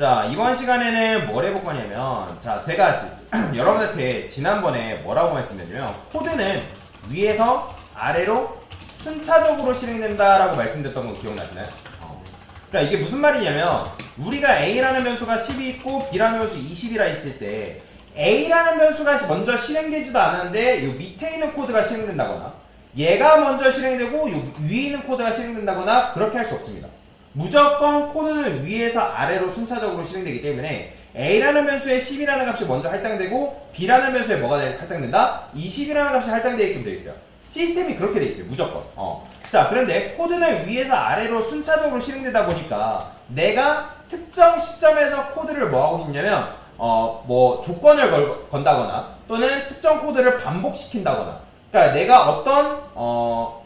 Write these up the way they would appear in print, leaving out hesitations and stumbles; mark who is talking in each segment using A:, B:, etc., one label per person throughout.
A: 자, 이번 시간에는 뭘 해볼 거냐면, 자, 제가 여러분한테 지난번에 뭐라고 말씀드렸냐면, 코드는 위에서 아래로 순차적으로 실행된다라고 말씀드렸던 거 기억나시나요? 그러니까 이게 무슨 말이냐면, 우리가 A라는 변수가 10이 있고 B라는 변수 20이라 했을 때, A라는 변수가 먼저 실행되지도 않았는데, 요 밑에 있는 코드가 실행된다거나, 얘가 먼저 실행되고, 요 위에 있는 코드가 실행된다거나, 그렇게 할 수 없습니다. 무조건 코드는 위에서 아래로 순차적으로 실행되기 때문에 A라는 변수에 10이라는 값이 먼저 할당되고 B라는 변수에 뭐가 할당된다? 20이라는 값이 할당되게끔 되어 있어요. 시스템이 그렇게 되어 있어요. 무조건. 자, 그런데 코드는 위에서 아래로 순차적으로 실행되다 보니까 내가 특정 시점에서 코드를 뭐 하고 싶냐면 뭐 조건을 건다거나 또는 특정 코드를 반복시킨다거나, 그러니까 내가 어떤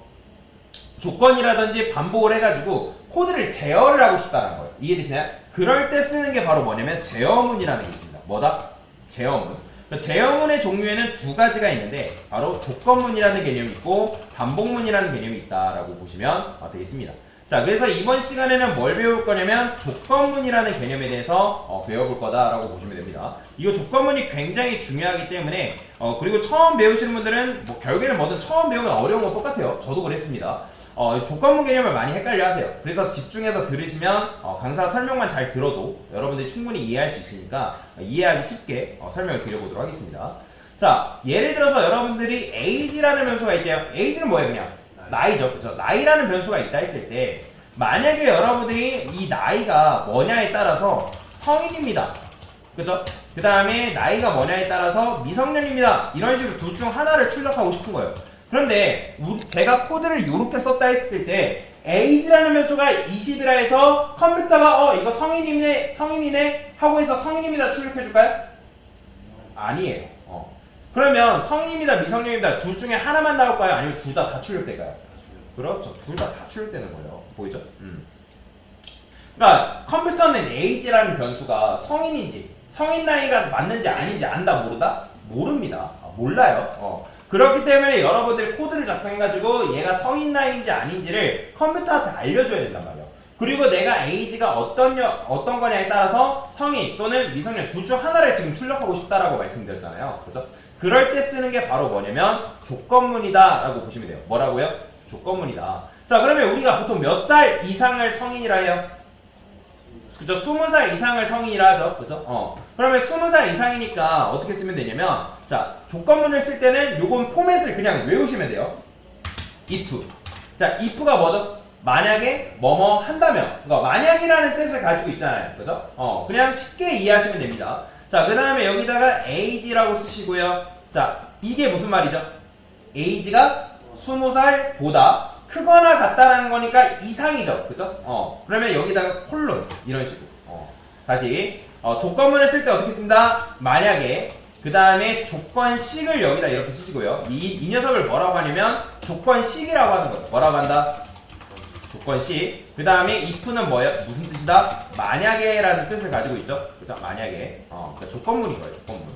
A: 조건이라든지 반복을 해가지고 코드를 제어를 하고 싶다는 거예요. 이해되시나요? 그럴 때 쓰는 게 바로 뭐냐면 제어문이라는 게 있습니다. 뭐다? 제어문. 제어문의 종류에는 두 가지가 있는데 바로 조건문이라는 개념이 있고 반복문이라는 개념이 있다라고 보시면 되겠습니다. 자, 그래서 이번 시간에는 뭘 배울 거냐면 조건문이라는 개념에 대해서 배워볼 거다라고 보시면 됩니다. 이거 조건문이 굉장히 중요하기 때문에 그리고 처음 배우시는 분들은 뭐 결국에는 뭐든 처음 배우면 어려운 건 똑같아요. 저도 그랬습니다. 조건문 개념을 많이 헷갈려 하세요. 그래서 집중해서 들으시면 강사 설명만 잘 들어도 여러분들이 충분히 이해할 수 있으니까 이해하기 쉽게 설명을 드려보도록 하겠습니다. 자, 예를 들어서 여러분들이 age라는 변수가 있대요. age는 뭐예요? 그냥 나이죠. 그죠? 나이라는 변수가 있다 했을 때 만약에 여러분들이 이 나이가 뭐냐에 따라서 성인입니다. 그죠? 그 다음에 나이가 뭐냐에 따라서 미성년입니다. 이런 식으로 둘 중 하나를 출력하고 싶은 거예요. 그런데 제가 코드를 이렇게 썼다 했을 때 age라는 변수가 20이라 해서 컴퓨터가 이거 성인이네 하고 해서 성인입니다 출력해줄까요? 아니에요. 그러면 성인입니다 미성년입니다 둘 중에 하나만 나올까요? 아니면 둘 다 출력될까요? 그렇죠. 둘 다 출력되는 거예요. 보이죠? 그러니까 컴퓨터는 age라는 변수가 성인 나이가 맞는지 아닌지 안다 모르다? 모릅니다. 몰라요. 그렇기 때문에 여러분들이 코드를 작성해가지고 얘가 성인 나이인지 아닌지를 컴퓨터한테 알려줘야 된단 말이에요. 그리고 내가 age가 어떤 거냐에 따라서 성인 또는 미성년 둘 중 하나를 지금 출력하고 싶다라고 말씀드렸잖아요. 그죠? 그럴 때 쓰는 게 바로 뭐냐면 조건문이다 라고 보시면 돼요. 뭐라고요? 조건문이다. 자, 그러면 우리가 보통 몇 살 이상을 성인이라 해요? 그죠? 20살 이상을 성인이라 하죠. 그죠? 그러면 20살 이상이니까 어떻게 쓰면 되냐면, 자, 조건문을 쓸 때는 요건 포맷을 그냥 외우시면 돼요. if. 자, if가 뭐죠? 만약에 뭐뭐 한다면. 그러니까 만약이라는 뜻을 가지고 있잖아요. 그죠? 그냥 쉽게 이해하시면 됩니다. 자, 그 다음에 여기다가 age라고 쓰시고요. 자, 이게 무슨 말이죠? age가 20살보다 크거나 같다라는 거니까 이상이죠. 그죠? 그러면 여기다가 콜론 이런 식으로. 다시 조건문을 쓸 때 어떻게 씁니다? 만약에 그 다음에 조건식을 여기다 이렇게 쓰시고요. 이 녀석을 뭐라고 하냐면 조건식이라고 하는 거예요. 뭐라고 한다? 조건식. 그 다음에 if는 뭐예요? 무슨 뜻이다? 만약에 라는 뜻을 가지고 있죠. 그죠? 만약에. 그러니까 조건문인 거예요. 조건문.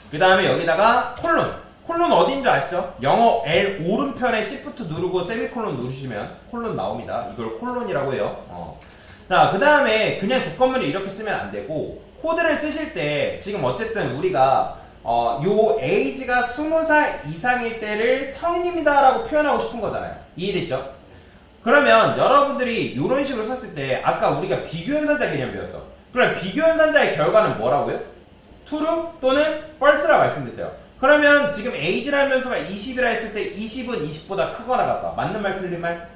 A: 그 다음에 여기다가 콜론. 콜론 어디인 줄 아시죠? 영어 L 오른편에 Shift 누르고 세미콜론 누르시면 콜론 나옵니다. 이걸 콜론이라고 해요. 자, 그 다음에 그냥 조건문을 이렇게 쓰면 안 되고 코드를 쓰실 때 지금 어쨌든 우리가 요 age가 20살 이상일 때를 성인입니다 라고 표현하고 싶은 거잖아요. 이해되시죠? 그러면 여러분들이 이런 식으로 썼을 때 아까 우리가 비교연산자 개념 배웠죠? 그럼 비교연산자의 결과는 뭐라고요? true 또는 false라 말씀드렸어요. 그러면 지금 age라는 변수가 20이라 했을 때 20은 20보다 크거나 같다. 맞는 말 틀린 말?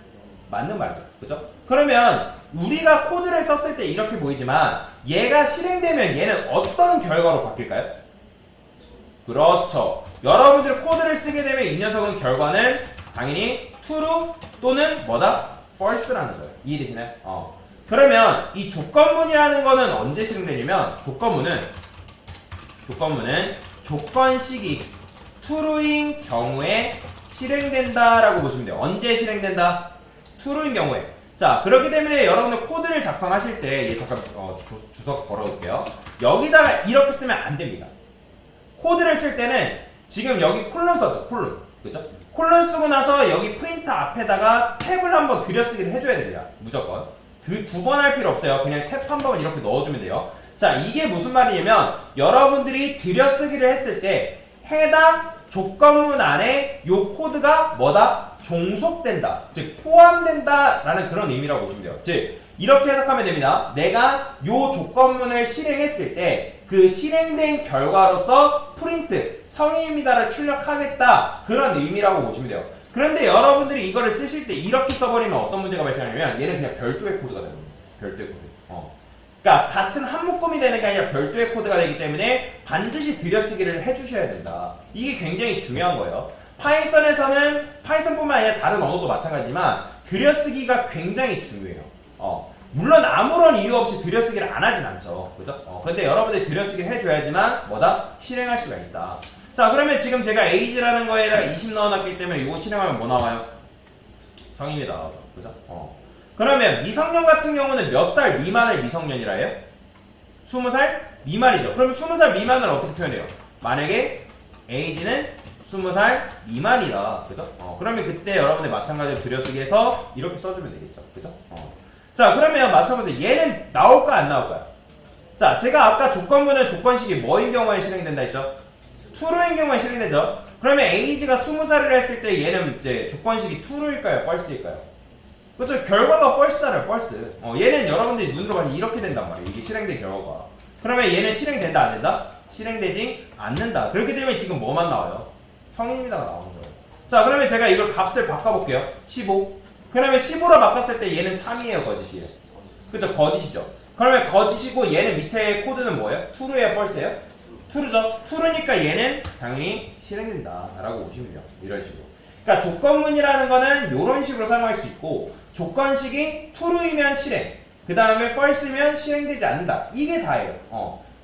A: 맞는 말이죠. 그죠? 그러면 우리가 코드를 썼을 때 이렇게 보이지만 얘가 실행되면 얘는 어떤 결과로 바뀔까요? 그렇죠. 여러분들이 코드를 쓰게 되면 이 녀석은 결과는 당연히 true 또는 뭐다? false라는 거예요. 이해되시나요? 그러면 이 조건문이라는 거는 언제 실행되냐면 조건문은 조건식이 true인 경우에 실행된다라고 보시면 돼요. 언제 실행된다? true인 경우에. 자, 그렇기 때문에 여러분들 코드를 작성하실 때 잠깐 주석 걸어둘게요. 여기다가 이렇게 쓰면 안 됩니다. 코드를 쓸 때는 지금 여기 콜론 썼죠. 콜론. 그죠? 콜론 쓰고 나서 여기 프린트 앞에다가 탭을 한번 들여쓰기를 해줘야 됩니다. 무조건. 두 번 할 필요 없어요. 그냥 탭 한 번 이렇게 넣어주면 돼요. 자, 이게 무슨 말이냐면 여러분들이 들여쓰기를 했을 때 해당 조건문 안에 요 코드가 뭐다? 종속된다. 즉 포함된다 라는 그런 의미라고 보시면 돼요. 즉 이렇게 해석하면 됩니다. 내가 요 조건문을 실행했을 때 그 실행된 결과로서 프린트 성인입니다를 출력하겠다 그런 의미라고 보시면 돼요. 그런데 여러분들이 이거를 쓰실 때 이렇게 써버리면 어떤 문제가 발생하냐면 얘는 그냥 별도의 코드가 되는 거예요. 별도의 코드. 그러니까 같은 한 묶음이 되는 게 아니라 별도의 코드가 되기 때문에 반드시 들여쓰기를 해주셔야 된다. 이게 굉장히 중요한 거예요. 파이썬뿐만 아니라 다른 언어도 마찬가지지만 들여쓰기가 굉장히 중요해요. 물론 아무런 이유 없이 들여쓰기를 안 하진 않죠. 그죠? 그런데 여러분들이 들여쓰기를 해줘야지만 뭐다? 실행할 수가 있다. 자, 그러면 지금 제가 age라는 거에다가 20 넣어놨기 때문에 이거 실행하면 뭐 나와요? 성인이 나와요. 그죠? 그러면 미성년 같은 경우는 몇 살 미만을 미성년이라 해요? 20살 미만이죠. 그러면 20살 미만을 어떻게 표현해요? 만약에 age는 20살 미만이다. 그죠? 그러면 그때 여러분들 마찬가지로 들여쓰기해서 이렇게 써주면 되겠죠. 그죠? 자, 그러면 맞춰보세요. 얘는 나올까 안 나올까요? 자, 제가 아까 조건문은 조건식이 뭐인 경우에 실행된다 했죠? true인 경우에 실행되죠? 그러면 age가 20살을 했을 때 얘는 이제 조건식이 true일까요? false일까요? 그렇죠. 결과가 false잖아요. false. 얘는 여러분들이 눈으로 봐서 이렇게 된단 말이에요. 이게 실행된 결과가. 그러면 얘는 실행된다 안 된다? 실행되지 않는다. 그렇기 때문에 지금 뭐만 나와요? 성인입니다가 나오는 거예요. 자, 그러면 제가 이걸 값을 바꿔볼게요. 15. 그러면 15로 바꿨을 때 얘는 참이에요, 거짓이에요? 그렇죠. 거짓이죠. 그러면 거짓이고 얘는 밑에 코드는 뭐예요? true예요, false예요? true죠. true니까 얘는 당연히 실행된다 라고 보시면 돼요. 이런 식으로. 그러니까 조건문이라는 거는 이런 식으로 사용할 수 있고 조건식이 true이면 실행, 그 다음에 false면 실행되지 않는다. 이게 다예요.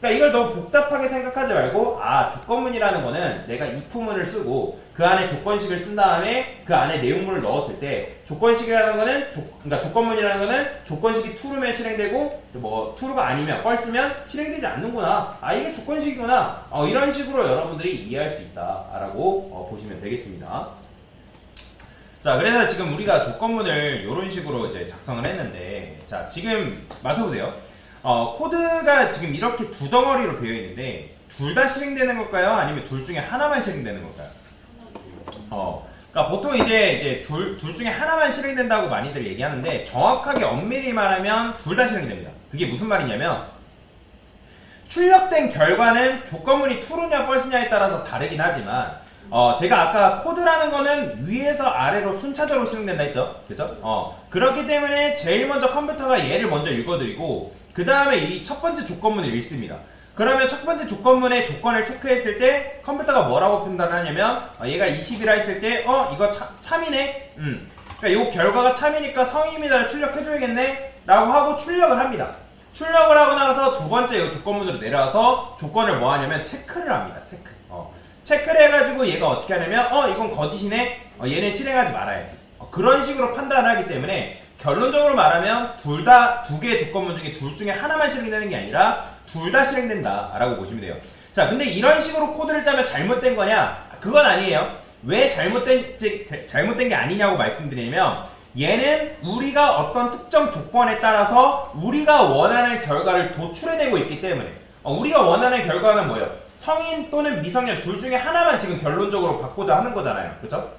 A: 그러니까 이걸 너무 복잡하게 생각하지 말고 조건문이라는 거는 내가 if문을 쓰고 그 안에 조건식을 쓴 다음에 그 안에 내용물을 넣었을 때 조건식이라는 거는 그러니까 조건문이라는 거는 조건식이 true면 실행되고 뭐 true가 아니면 false면 실행되지 않는구나. 이게 조건식이구나. 이런 식으로 여러분들이 이해할 수 있다라고 보시면 되겠습니다. 자, 그래서 지금 우리가 조건문을 이런 식으로 이제 작성을 했는데, 자, 지금 맞춰보세요. 코드가 지금 이렇게 두 덩어리로 되어 있는데, 둘 다 실행되는 걸까요? 아니면 둘 중에 하나만 실행되는 걸까요? 그러니까 보통 이제 둘 중에 하나만 실행된다고 많이들 얘기하는데, 정확하게 엄밀히 말하면 둘 다 실행됩니다. 그게 무슨 말이냐면, 출력된 결과는 조건문이 true냐 false냐에 따라서 다르긴 하지만, 제가 아까 코드라는 거는 위에서 아래로 순차적으로 실행된다 했죠? 그죠? 그렇기 때문에 제일 먼저 컴퓨터가 얘를 먼저 읽어드리고 그 다음에 이 첫 번째 조건문을 읽습니다. 그러면 첫 번째 조건문의 조건을 체크했을 때 컴퓨터가 뭐라고 판단을 하냐면 얘가 20이라 했을 때 이거 참이네? 그러니까 이 결과가 참이니까 성인입니다를 출력해줘야겠네? 라고 하고 출력을 합니다. 출력을 하고 나서 두 번째 이 조건문으로 내려와서 조건을 뭐 하냐면 체크를 합니다. 체크를 해가지고 얘가 어떻게 하냐면 이건 거짓이네? 얘는 실행하지 말아야지. 그런 식으로 판단을 하기 때문에 결론적으로 말하면 두 개의 조건문 중에 둘 중에 하나만 실행되는 게 아니라 둘 다 실행된다 라고 보시면 돼요. 자, 근데 이런 식으로 코드를 짜면 잘못된 거냐? 그건 아니에요. 왜 잘못된 게 아니냐고 말씀드리면 얘는 우리가 어떤 특정 조건에 따라서 우리가 원하는 결과를 도출해내고 있기 때문에 우리가 원하는 결과는 뭐예요? 성인 또는 미성년 둘 중에 하나만 지금 결론적으로 받고자 하는 거잖아요. 그죠?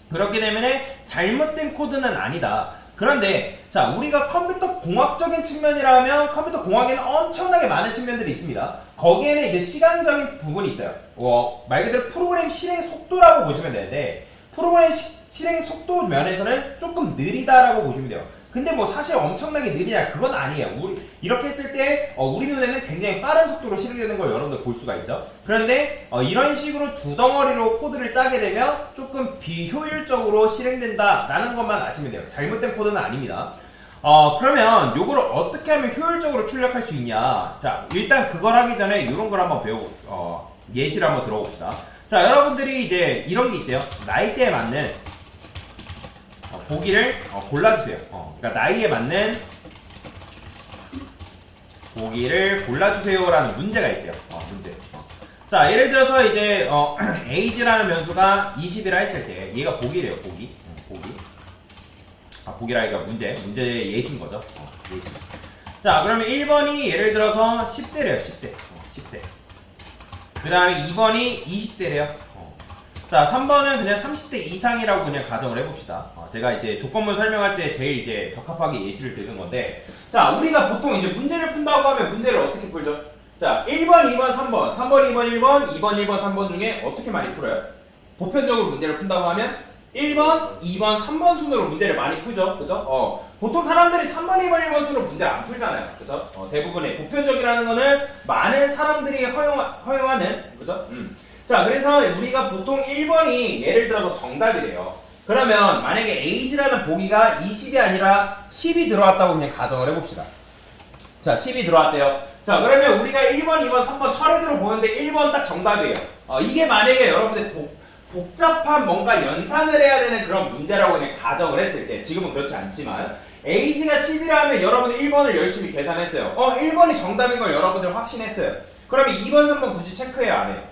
A: 그렇기 때문에 잘못된 코드는 아니다. 그런데 자, 우리가 컴퓨터 공학적인 측면이라면 컴퓨터 공학에는 엄청나게 많은 측면들이 있습니다. 거기에는 이제 시간적인 부분이 있어요. 말 그대로 프로그램 실행 속도라고 보시면 되는데 프로그램 실행 속도 면에서는 조금 느리다라고 보시면 돼요. 근데 뭐 사실 엄청나게 느리냐 그건 아니에요. 이렇게 했을 때 우리 눈에는 굉장히 빠른 속도로 실행되는 걸 여러분들 볼 수가 있죠. 그런데 이런 식으로 두 덩어리로 코드를 짜게 되면 조금 비효율적으로 실행된다라는 것만 아시면 돼요. 잘못된 코드는 아닙니다. 그러면 요거를 어떻게 하면 효율적으로 출력할 수 있냐. 자, 일단 그걸 하기 전에 이런 걸 한번 예시를 한번 들어봅시다. 자, 여러분들이 이제 이런 게 있대요. 나이대에 맞는 보기를 골라주세요. 그러니까 나이에 맞는 보기를 골라주세요라는 문제가 있대요. 문제. 자, 예를 들어서 이제 age라는 변수가 20이라 했을 때 얘가 보기래요. 보기. 보기라니까 문제 예시인 거죠. 예시. 자, 그러면 1번이 예를 들어서 10대래요. 10대. 10대. 그 다음에 2번이 20대래요. 자, 3번은 그냥 30대 이상이라고 그냥 가정을 해봅시다. 제가 이제 조건문 설명할 때 제일 이제 적합하게 예시를 드는 건데, 자, 우리가 보통 이제 문제를 푼다고 하면 문제를 어떻게 풀죠? 자, 1번, 2번, 3번, 3번, 2번, 1번, 2번, 1번, 3번 중에 어떻게 많이 풀어요? 보편적으로 문제를 푼다고 하면 1번, 2번, 3번 순으로 문제를 많이 풀죠. 그죠? 보통 사람들이 3번, 2번, 1번 순으로 문제를 안 풀잖아요. 그죠? 대부분의 보편적이라는 거는 많은 사람들이 허용하는, 그죠? 자, 그래서 우리가 보통 1번이 예를 들어서 정답이래요. 그러면 만약에 age라는 보기가 20이 아니라 10이 들어왔다고 그냥 가정을 해봅시다. 자, 10이 들어왔대요. 자, 그러면 우리가 1번, 2번, 3번 차례대로 보는데 1번 딱 정답이에요. 이게 만약에 여러분들 복잡한 뭔가 연산을 해야 되는 그런 문제라고 그냥 가정을 했을 때, 지금은 그렇지 않지만 age가 10이라면 여러분들 1번을 열심히 계산했어요. 1번이 정답인 걸 여러분들 확신했어요. 그러면 2번, 3번 굳이 체크해요, 안 해요?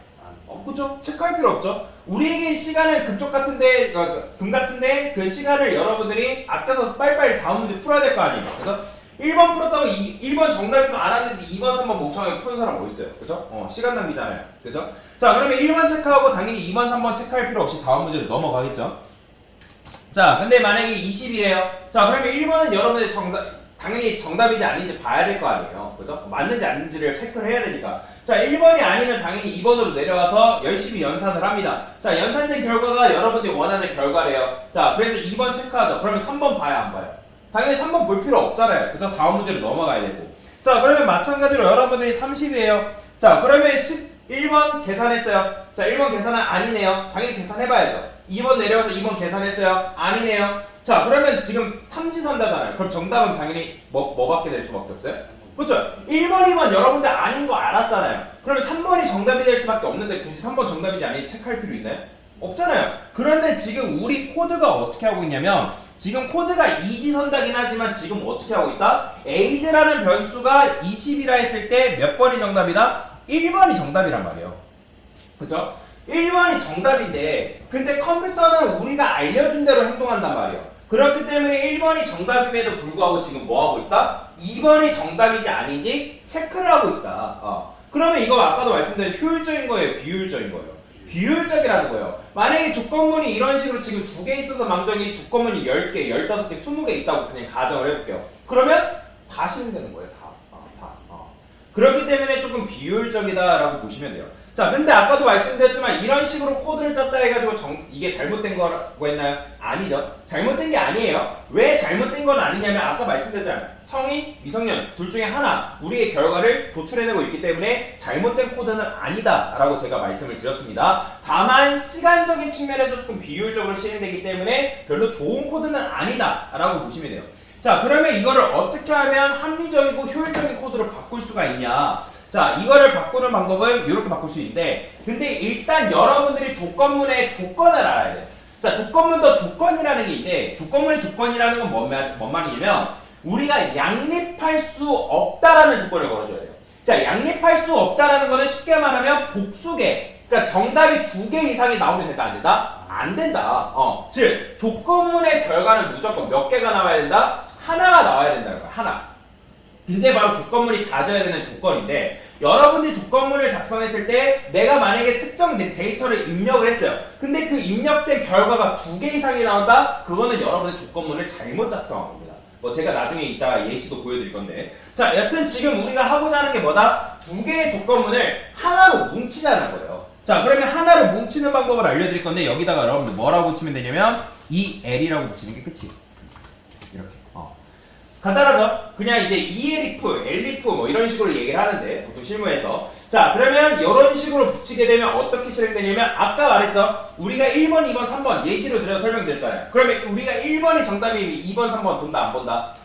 A: 그죠? 체크할 필요 없죠. 우리에게 시간은 금쪽 같은데, 금 같은데 그 시간을 여러분들이 아껴서 빨리빨리 다음 문제 풀어야 될 거 아니에요. 그래서 1번 풀었다고 1번 정답인 거 알았는데 2번, 3번 멍청하게 푸는 사람 어디 있어요? 그죠? 시간 낭비잖아요. 그죠? 자, 그러면 1번 체크하고 당연히 2번, 3번 체크할 필요 없이 다음 문제로 넘어가겠죠. 자, 근데 만약에 20이래요. 자, 그러면 1번은 여러분들 당연히 정답인지 아닌지 봐야 될 거 아니에요. 그죠? 맞는지 아닌지를 체크를 해야 되니까. 자, 1번이 아니면 당연히 2번으로 내려와서 열심히 연산을 합니다. 자, 연산된 결과가 여러분들이 원하는 결과래요. 자, 그래서 2번 체크하죠. 그러면 3번 봐요, 안 봐요? 당연히 3번 볼 필요 없잖아요. 그죠? 다음 문제로 넘어가야 되고. 자, 그러면 마찬가지로 여러분들이 30이에요. 자, 그러면 1번 계산했어요. 자, 1번 계산은 아니네요. 당연히 계산해봐야죠. 2번 내려와서 2번 계산했어요. 아니네요. 자, 그러면 지금 삼지선다잖아요. 그럼 정답은 당연히 뭐밖에 될 수밖에 없어요? 그렇죠? 1번, 2번 여러분들 아닌 거 알았잖아요. 그러면 3번이 정답이 될 수밖에 없는데 굳이 3번 정답인지 아닌지 체크할 필요 있나요? 없잖아요. 그런데 지금 우리 코드가 어떻게 하고 있냐면, 지금 코드가 이지선다긴 하지만 지금 어떻게 하고 있다? age라는 변수가 20이라 했을 때 몇 번이 정답이다? 1번이 정답이란 말이에요. 그죠? 1번이 정답인데 근데 컴퓨터는 우리가 알려준 대로 행동한단 말이에요. 그렇기 때문에 1번이 정답임에도 불구하고 지금 뭐 하고 있다? 2번이 정답인지 아닌지 체크를 하고 있다. 그러면 이거 아까도 말씀드린 효율적인 거예요? 비효율적인 거예요? 비효율적이라는 거예요. 만약에 조건문이 이런 식으로 지금 2개 있어서 망정이 조건문이 10개, 15개, 20개 있다고 그냥 가정을 해볼게요. 그러면 다 실행되는 거예요. 다. 그렇기 때문에 조금 비효율적이다라고 보시면 돼요. 자, 근데 아까도 말씀드렸지만 이런 식으로 코드를 짰다 해가지고 이게 잘못된 거라고 했나요? 아니죠. 잘못된 게 아니에요. 왜 잘못된 건 아니냐면 아까 말씀드렸잖아요. 성인, 미성년 둘 중에 하나 우리의 결과를 도출해내고 있기 때문에 잘못된 코드는 아니다 라고 제가 말씀을 드렸습니다. 다만 시간적인 측면에서 조금 비효율적으로 실행되기 때문에 별로 좋은 코드는 아니다 라고 보시면 돼요. 자, 그러면 이거를 어떻게 하면 합리적이고 효율적인 코드로 바꿀 수가 있냐? 자, 이거를 바꾸는 방법은 이렇게 바꿀 수 있는데, 근데 일단 여러분들이 조건문의 조건을 알아야 돼요. 자, 조건문도 조건이라는 게 있는데, 조건문의 조건이라는 건 뭔 말이냐면 우리가 양립할 수 없다라는 조건을 걸어줘야 돼요. 자, 양립할 수 없다라는 거는 쉽게 말하면 복수계, 그러니까 정답이 2개 이상이 나오면 된다, 안 된다? 안 된다. 즉 조건문의 결과는 무조건 몇 개가 나와야 된다? 하나가 나와야 된다는 거야. 하나. 그게 바로 조건문이 가져야 되는 조건인데, 여러분들이 조건문을 작성했을 때 내가 만약에 특정 데이터를 입력을 했어요. 근데 그 입력된 결과가 2개 이상이 나온다? 그거는 여러분의 조건문을 잘못 작성한 겁니다. 제가 나중에 이따가 예시도 보여드릴 건데, 자, 여튼 지금 우리가 하고자 하는 게 뭐다? 2개의 조건문을 하나로 뭉치자는 거예요. 자, 그러면 하나로 뭉치는 방법을 알려드릴 건데, 여기다가 여러분들 뭐라고 붙이면 되냐면 EL이라고 붙이는 게 끝이에요. 이렇게. 간단하죠? 그냥 이제 ELIF, ELIF 뭐 이런 식으로 얘기를 하는데, 보통 실무에서. 자, 그러면 이런 식으로 붙이게 되면 어떻게 실행되냐면, 아까 말했죠? 우리가 1번, 2번, 3번 예시로 들여 설명드렸잖아요. 그러면 우리가 1번이 정답이면 2번, 3번 본다, 안 본다?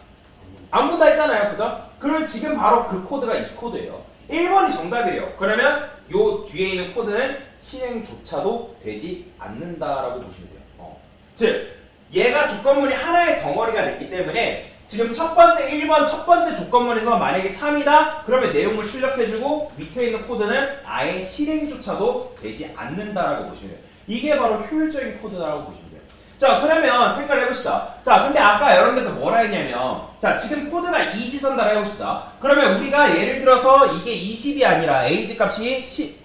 A: 안 본다 했잖아요. 그죠? 그러면 지금 바로 그 코드가 이 코드예요. 1번이 정답이에요. 그러면 요 뒤에 있는 코드는 실행조차도 되지 않는다라고 보시면 돼요. 즉, 얘가 조건문이 하나의 덩어리가 됐기 때문에 지금 첫 번째 1번 첫 번째 조건문에서 만약에 참이다 그러면 내용을 출력해주고 밑에 있는 코드는 아예 실행조차도 되지 않는다라고 보시면 돼요. 이게 바로 효율적인 코드라고 보시면 돼요. 자, 그러면 체크를 해봅시다. 자, 근데 아까 여러분들도 뭐라 했냐면, 자, 지금 코드가 이지선다라 해봅시다. 그러면 우리가 예를 들어서 이게 20이 아니라 age 값이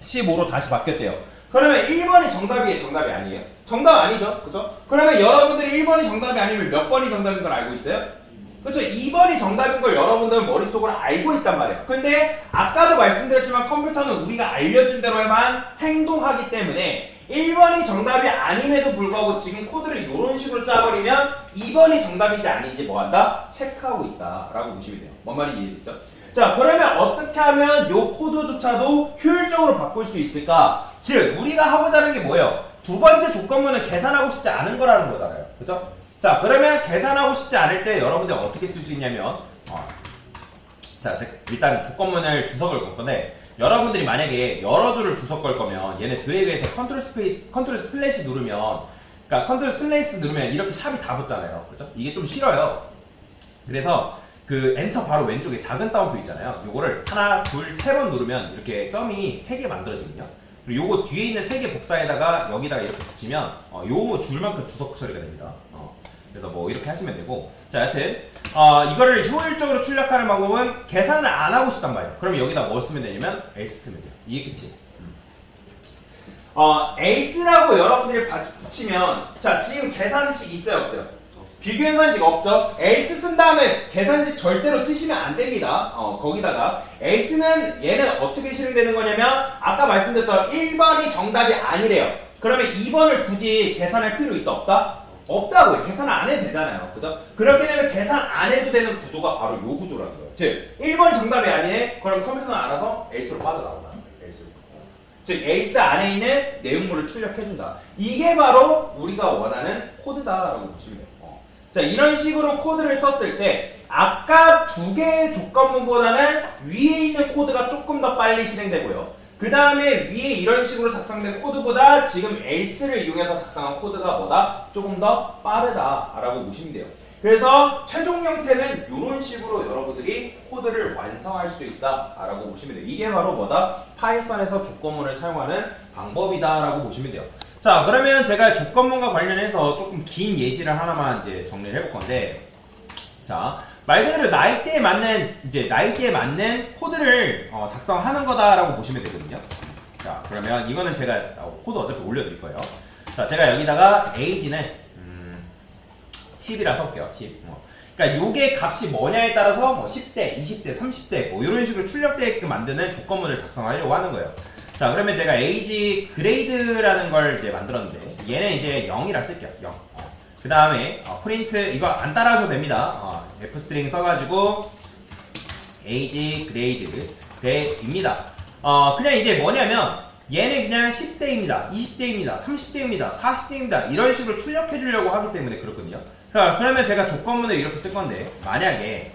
A: 15로 다시 바뀌었대요. 그러면 1번이 정답이에요, 정답이 아니에요? 정답 아니죠, 그죠? 그러면 여러분들이 1번이 정답이 아니면 몇 번이 정답인 걸 알고 있어요? 그렇죠. 2번이 정답인 걸 여러분들은 머릿속으로 알고 있단 말이에요. 근데 아까도 말씀드렸지만 컴퓨터는 우리가 알려준 대로만 행동하기 때문에 1번이 정답이 아님에도 불구하고 지금 코드를 이런 식으로 짜버리면 2번이 정답인지 아닌지 뭐한다? 체크하고 있다 라고 보시면 돼요. 뭔 말인지 이해됐죠? 자, 그러면 어떻게 하면 이 코드조차도 효율적으로 바꿀 수 있을까? 즉 우리가 하고자 하는 게 뭐예요? 두 번째 조건문은 계산하고 싶지 않은 거라는 거잖아요. 그죠? 자, 그러면 계산하고 싶지 않을 때 여러분들 어떻게 쓸 수 있냐면 자, 일단 조건문을 주석을 걸 건데 여러분들이 만약에 여러 줄을 주석 걸 거면 얘네 드래그해서 컨트롤 슬래시 누르면 그러니까 컨트롤 슬래시 누르면 이렇게 샵이 다 붙잖아요. 그죠? 이게 좀 싫어요. 그래서 그 엔터 바로 왼쪽에 작은 따옴표 있잖아요. 요거를 하나, 둘, 세 번 누르면 이렇게 점이 3개 만들어지거든요. 그리고 요거 뒤에 있는 3개 복사에다가 여기다가 이렇게 붙이면 요 줄만큼 주석 처리가 됩니다. 그래서 뭐 이렇게 하시면 되고, 자, 여튼 이거를 효율적으로 출력하는 방법은 계산을 안 하고 싶단 말이에요. 그러면 여기다 뭐 쓰면 되냐면 else 쓰면 돼요. 이게 끝이에요. else라고 여러분들이 붙이면, 자, 지금 계산식 있어요, 없어요? 비교계산식 없죠? else 쓴 다음에 계산식 절대로 쓰시면 안 됩니다. 거기다가 else는 얘는 어떻게 실행되는 거냐면 아까 말씀드렸죠? 1번이 정답이 아니래요. 그러면 2번을 굳이 계산할 필요 있다 없다? 없다고요. 계산 안 해도 되잖아요. 그죠? 그렇게 되면 계산 안 해도 되는 구조가 바로 요 구조라는 거예요. 즉 1번이 정답이 아니네? 그럼 컴퓨터는 알아서 else로 빠져나온다. else로. 즉 else 안에 있는 내용물을 출력해준다. 이게 바로 우리가 원하는 코드다라고 보시면 돼요. 자, 이런 식으로 코드를 썼을 때 아까 두 개의 조건문보다는 위에 있는 코드가 조금 더 빨리 실행되고요. 그 다음에 위에 이런 식으로 작성된 코드보다 지금 else를 이용해서 작성한 코드가 뭐다? 조금 더 빠르다라고 보시면 돼요. 그래서 최종 형태는 이런 식으로 여러분들이 코드를 완성할 수 있다라고 보시면 돼요. 이게 바로 뭐다? 파이썬에서 조건문을 사용하는 방법이다라고 보시면 돼요. 자, 그러면 제가 조건문과 관련해서 조금 긴 예시를 하나만 이제 정리를 해볼 건데, 자, 말 그대로 나이대에 맞는 코드를 작성하는 거다라고 보시면 되거든요. 자, 그러면 이거는 제가 코드 어차피 올려드릴 거예요. 자, 제가 여기다가 age는 10이라 써볼게요. 10. 그러니까 요게 값이 뭐냐에 따라서 뭐 10대, 20대, 30대 뭐 이런 식으로 출력되게끔 만드는 조건문을 작성하려고 하는 거예요. 자, 그러면 제가 age grade라는 걸 이제 만들었는데 얘는 이제 0이라 쓸게요. 0. 그 다음에 프린트 이거 안 따라하셔도 됩니다. fstring 써가지고 age grade 대입니다. 그냥 이제 뭐냐면 얘는 그냥 10대입니다, 20대입니다, 30대입니다, 40대입니다 이런 식으로 출력해 주려고 하기 때문에 그렇거든요. 자, 그러면 제가 조건문을 이렇게 쓸 건데 만약에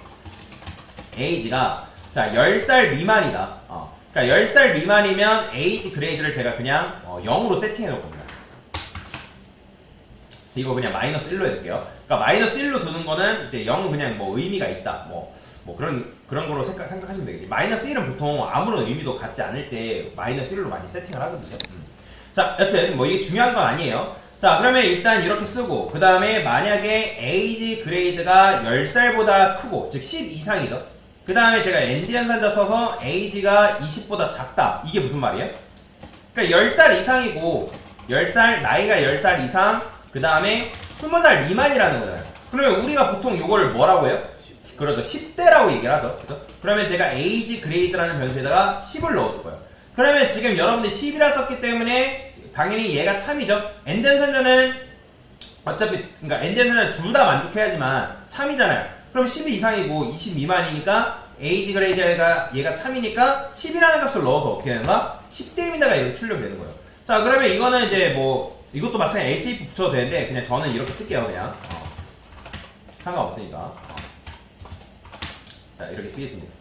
A: age가 자 10살 미만이다. 그러니까 10살 미만이면 age grade를 제가 그냥 0으로 세팅해 놓을 겁니다. 이거 그냥 마이너스 1로 해둘게요. 그러니까 마이너스 1로 두는 거는 이제 0은 그냥 뭐 의미가 있다. 뭐 그런 거로 생각하시면 되겠지. 마이너스 1은 보통 아무런 의미도 갖지 않을 때 마이너스 1로 많이 세팅을 하거든요. 자, 여튼 뭐 이게 중요한 건 아니에요. 자, 그러면 일단 이렇게 쓰고 그 다음에 만약에 age grade가 10살보다 크고 즉 10 이상이죠. 그 다음에 제가 엔드 연산자 써서 age가 20보다 작다. 이게 무슨 말이에요? 그러니까 10살 이상이고 10살 나이가 10살 이상 그 다음에 20살 미만이라는 거잖아요. 그러면 우리가 보통 이걸 뭐라고 해요? 그렇죠. 10대라고 얘기를 하죠. 그죠? 그러면 제가 age grade라는 변수에다가 10을 넣어줄 거예요. 그러면 지금 여러분들 10이라 썼기 때문에 당연히 얘가 참이죠. 엔드 연산자는 어차피 그러니까 엔드 연산자는 둘 다 만족해야지만 참이잖아요. 그럼 10이 이상이고 20 미만이니까 age grade가 얘가 참이니까 10이라는 값을 넣어서 어떻게 되는가? 10대입니다가 이렇게 출력되는 거예요. 자, 그러면 이거는 이제 뭐 이것도 마찬가지 elseif 붙여도 되는데 그냥 저는 이렇게 쓸게요. 그냥 상관없으니까. 자, 이렇게 쓰겠습니다.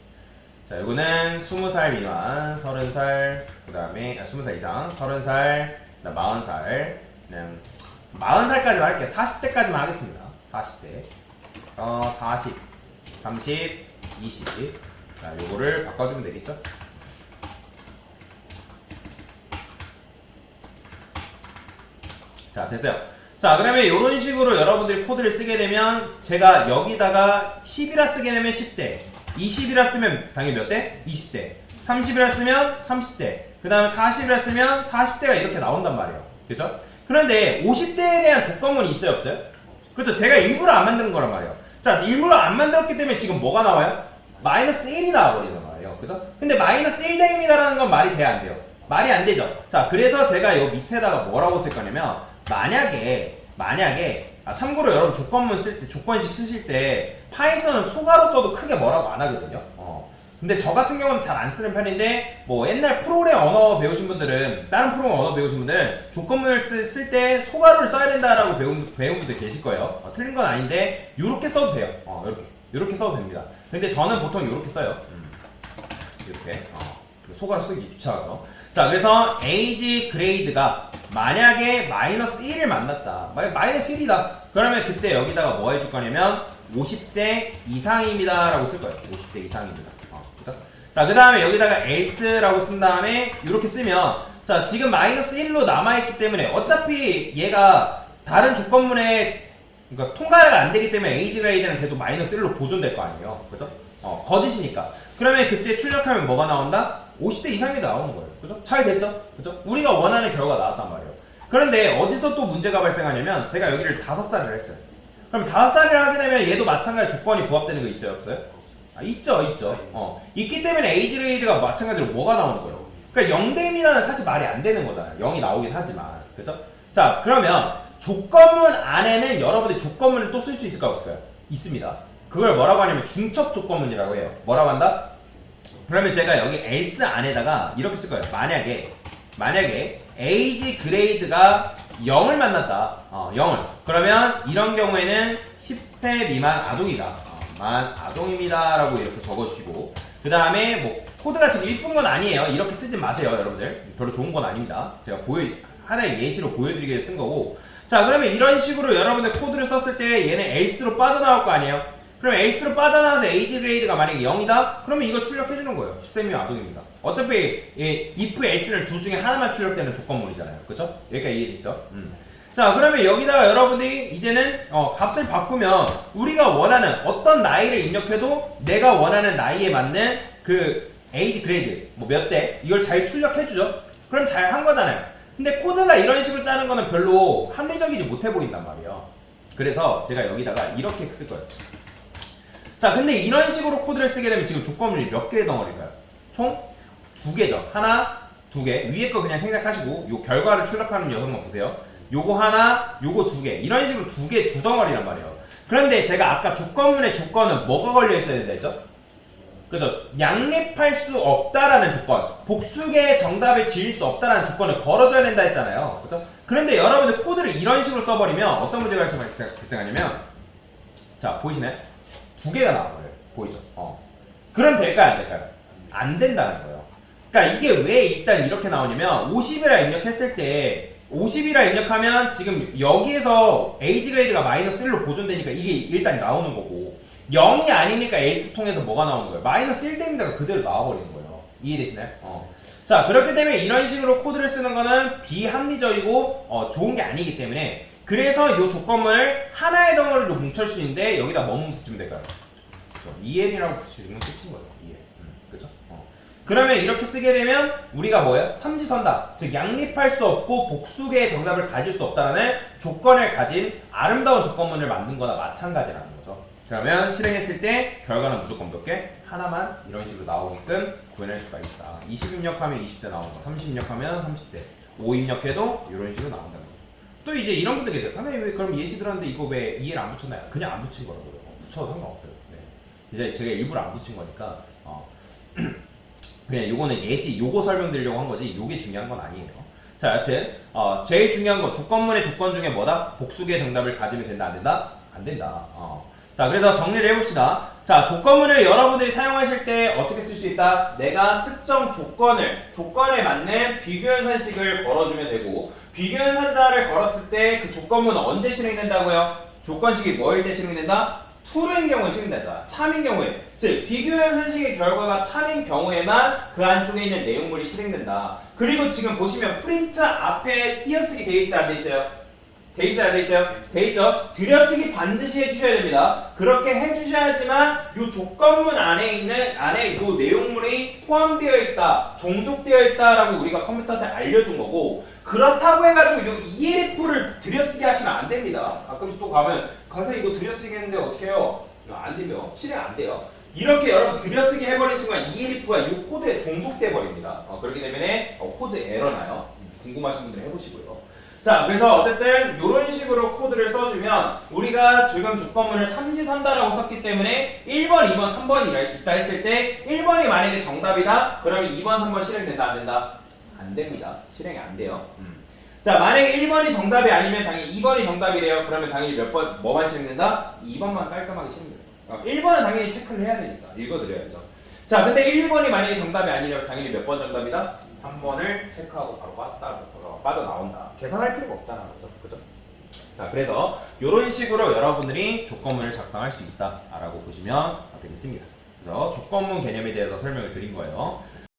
A: 자, 이거는 20살 미만, 30살, 그 다음에 20살 이상, 30살, 그 다음 40살, 그냥 40살까지만 할게요. 40대까지만 하겠습니다. 40대. 40, 30, 20. 자, 요거를 바꿔주면 되겠죠? 자, 됐어요. 자, 그러면 이런 식으로 여러분들이 코드를 쓰게 되면 제가 여기다가 10이라 쓰게 되면 10대, 20이라 쓰면 당연히 몇 대? 20대, 30이라 쓰면 30대, 그 다음에 40이라 쓰면 40대가 이렇게 나온단 말이에요. 그죠? 그런데 50대에 대한 조건문이 있어요, 없어요? 그렇죠? 제가 일부러 안 만든 거란 말이에요. 자, 일부러 안 만들었기 때문에 지금 뭐가 나와요? 마이너스 1이 나와버리는 말이에요. 그죠? 근데 마이너스 1대입니다라는 건 말이 돼야 안 돼요. 말이 안 되죠? 자, 그래서 제가 이 밑에다가 뭐라고 쓸 거냐면, 만약에, 참고로 여러분 조건문 쓸 때, 조건식 쓰실 때, 파이썬은 소가로 써도 크게 뭐라고 안 하거든요. 근데 저 같은 경우는 잘 안 쓰는 편인데, 뭐 옛날 프로그램 언어 배우신 분들은, 다른 프로그램 언어 배우신 분들은 조건문을 쓸 때 소가로를 써야 된다라고 배운 분들 계실 거예요. 틀린 건 아닌데, 요렇게 써도 돼요. 요렇게 써도 됩니다. 근데 저는 보통 요렇게 써요. 이렇게. 소가로 쓰기 귀찮아서. 자, 그래서 age grade가 만약에 마이너스 1을 만났다. 마이너스 1이다. 그러면 그때 여기다가 뭐 해줄 거냐면 50대 이상입니다 라고 쓸 거예요. 50대 이상입니다. 그죠? 자, 그 다음에 여기다가 else라고 쓴 다음에 이렇게 쓰면, 자, 지금 마이너스 1로 남아있기 때문에 어차피 얘가 다른 조건문에 그러니까 통과가 안 되기 때문에 age grade는 계속 마이너스 1로 보존될 거 아니에요. 그죠? 거짓이니까. 그러면 그때 출력하면 뭐가 나온다? 50대 이상이 나오는 거예요. 그죠? 잘 됐죠? 그죠? 우리가 원하는 결과가 나왔단 말이에요. 그런데 어디서 또 문제가 발생하냐면 제가 여기를 5살을 했어요. 그럼 5살을 하게 되면 얘도 마찬가지 조건이 부합되는 거 있어요? 없어요? 있죠. 있기 때문에 age grade가 마찬가지로 뭐가 나오는 거예요? 그러니까 0대입니다는 사실 말이 안 되는 거잖아요. 0이 나오긴 하지만. 그죠? 자, 그러면 조건문 안에는 여러분들이 조건문을 또 쓸 수 있을까 없을까요? 있습니다. 그걸 뭐라고 하냐면 중첩 조건문이라고 해요. 뭐라고 한다? 그러면 제가 여기 else 안에다가 이렇게 쓸 거예요. 만약에 age grade가 0을 만났다. 0을. 그러면 이런 경우에는 10세 미만 아동이다. 만 아동입니다. 라고 이렇게 적어주시고, 그 다음에 뭐 코드가 지금 이쁜 건 아니에요. 이렇게 쓰지 마세요, 여러분들. 별로 좋은 건 아닙니다. 제가 하나의 예시로 보여드리기 위해 쓴 거고. 자, 그러면 이런 식으로 여러분들 코드를 썼을 때 얘는 else로 빠져나올 거 아니에요? 그럼 else로 빠져나와서 age grade가 만약에 0이다? 그러면 이거 출력해주는 거예요. 10세 미만 아동입니다. 어차피 if, else는 둘 중에 하나만 출력되는 조건문이잖아요. 그쵸? 여기까지 이해되시죠? 자, 그러면 여기다가 여러분들이 이제는 값을 바꾸면 우리가 원하는 어떤 나이를 입력해도 내가 원하는 나이에 맞는 그 age grade 뭐 몇 대 이걸 잘 출력해주죠. 그럼 잘 한 거잖아요. 근데 코드가 이런 식으로 짜는 거는 별로 합리적이지 못해 보인단 말이에요. 그래서 제가 여기다가 이렇게 쓸 거예요. 자, 근데 이런 식으로 코드를 쓰게 되면 지금 조건문이 몇 개의 덩어리일까요? 총 2개죠. 하나, 2개. 위에 거 그냥 생각하시고 요 결과를 출력하는 녀석만 보세요. 요거 하나, 요거 2개. 이런 식으로 2개, 2덩어리란 말이에요. 그런데 제가 아까 조건문의 조건은 뭐가 걸려 있어야 된다 했죠? 그죠? 양립할 수 없다라는 조건, 복수의 정답을 지을 수 없다라는 조건을 걸어줘야 된다 했잖아요. 그죠? 그런데 여러분들 코드를 이런 식으로 써버리면 어떤 문제가 발생하냐면, 자, 보이시나요? 2개가 나와버려요. 보이죠? 그럼 될까요? 안 될까요? 안 된다는 거예요. 그러니까 이게 왜 일단 이렇게 나오냐면 50이라 입력했을 때 50이라 입력하면 지금 여기에서 age grade가 마이너스 1로 보존되니까 이게 일단 나오는 거고, 0이 아니니까 else 통해서 뭐가 나오는 거예요? 마이너스 1대입니다가 그대로 나와버리는 거예요. 이해되시나요? 자, 그렇기 때문에 이런 식으로 코드를 쓰는 거는 비합리적이고 좋은 게 아니기 때문에, 그래서 이 조건문을 하나의 덩어리로 뭉칠 수 있는데 여기다 뭐만 붙이면 될까요? EN이라고 붙이면 끝인 거예요. EN. 그죠? 그러면 이렇게 쓰게 되면 우리가 뭐예요? 삼지선다. 즉 양립할 수 없고 복수의 정답을 가질 수 없다라는 조건을 가진 아름다운 조건문을 만든 거나 마찬가지라는 거죠. 그러면 실행했을 때 결과는 무조건 몇 개? 하나만 이런 식으로 나오게끔 구현할 수가 있다. 20 입력하면 20대 나오는 거, 30 입력하면 30대, 5 입력해도 이런 식으로 나온다는 거죠. 또 이제 이런 분들 계세요. 선생님, 왜 그럼 예시 들었는데 이거 왜 이해를 안 붙였나요? 그냥 안 붙인 거라고요. 붙여도 상관없어요. 네. 이제 제가 일부러 안 붙인 거니까 그냥 요거는 예시, 요거 설명드리려고 한 거지 요게 중요한 건 아니에요. 자, 여튼 제일 중요한 건 조건문의 조건 중에 뭐다? 복수의 정답을 가지면 된다, 안 된다? 안 된다. 자, 그래서 정리를 해봅시다. 자, 조건문을 여러분들이 사용하실 때 어떻게 쓸 수 있다? 내가 특정 조건에 맞는 비교연산식을 걸어주면 되고, 비교연산자를 걸었을 때 그 조건문은 언제 실행된다고요? 조건식이 뭐일 때 실행된다? true인 경우에 실행된다. 참인 경우에. 즉, 비교연산식의 결과가 참인 경우에만 그 안쪽에 있는 내용물이 실행된다. 그리고 지금 보시면 프린트 앞에 띄어쓰기 되어 있어요, 안 되어 있어요? 돼 있어요, 돼 있어요? 돼 있죠? 들여쓰기 반드시 해주셔야 됩니다. 그렇게 해주셔야지만 요 조건문 안에 있는 안에 요 내용물이 포함되어 있다, 종속되어 있다라고 우리가 컴퓨터한테 알려준 거고 그렇다고 해가지고 요 ELF를 들여쓰기 하시면 안 됩니다. 가끔씩 또 가면 선생님 이거 들여쓰기 했는데 어떻게 해요? 안 되면 실행 안 돼요. 이렇게 여러분 들여쓰기 해버린 순간 ELF가 이 코드에 종속돼 버립니다. 그렇기 때문에 코드 에러 나요. 궁금하신 분들은 해보시고요. 자, 그래서 어쨌든 이런 식으로 코드를 써주면 우리가 지금 조건문을 삼지선다라고 썼기 때문에 1번, 2번, 3번이 있다 했을 때 1번이 만약에 정답이다? 그러면 2번, 3번 실행된다? 안 된다? 안 됩니다. 실행이 안 돼요. 자, 만약에 1번이 정답이 아니면 당연히 2번이 정답이래요. 그러면 당연히 몇 번, 뭐만 실행된다? 2번만 깔끔하게 실행돼요. 1번은 당연히 체크를 해야 되니까 읽어드려야죠. 자, 근데 1번이 만약에 정답이 아니라면 당연히 몇 번 정답이다? 3번을 체크하고 바로 빠져나온다. 계산할 필요가 없다는 거죠. 그죠? 자, 그래서 이런 식으로 여러분들이 조건문을 작성할 수 있다라고 보시면 되겠습니다. 그래서 조건문 개념에 대해서 설명을 드린 거예요.